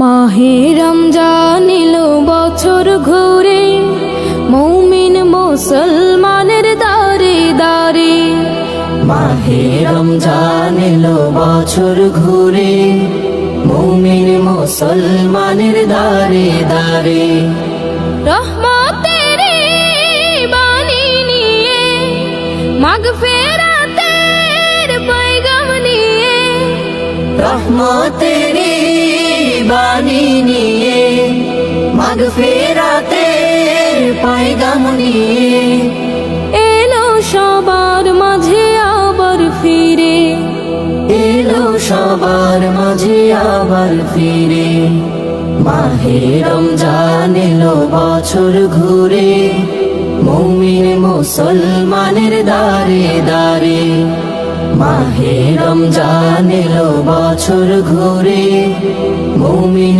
মাহে রমজান এলো বছর ঘুরে, মুমিন মুসলমানের দারে দারে। মাহে রমজান এলো বছর ঘুরে, মুমিন মুসলমানের দারে দারে। রহমতের বাণী নিয়ে, মাগফিরাতের পয়গাম নিয়ে, রহমতের বাণী নিয়ে, মাগফিরাতের পয়গাম নিয়ে এলো সবার মাঝে আবার ফিরে, এলো সবার মাঝে আবার ফিরে। মাহে রমজান এলো বছর ঘুরে, মুমিন মুসলমানের দারে দারে। মাহে রমজান এলো বছর ঘুরে, মুমিন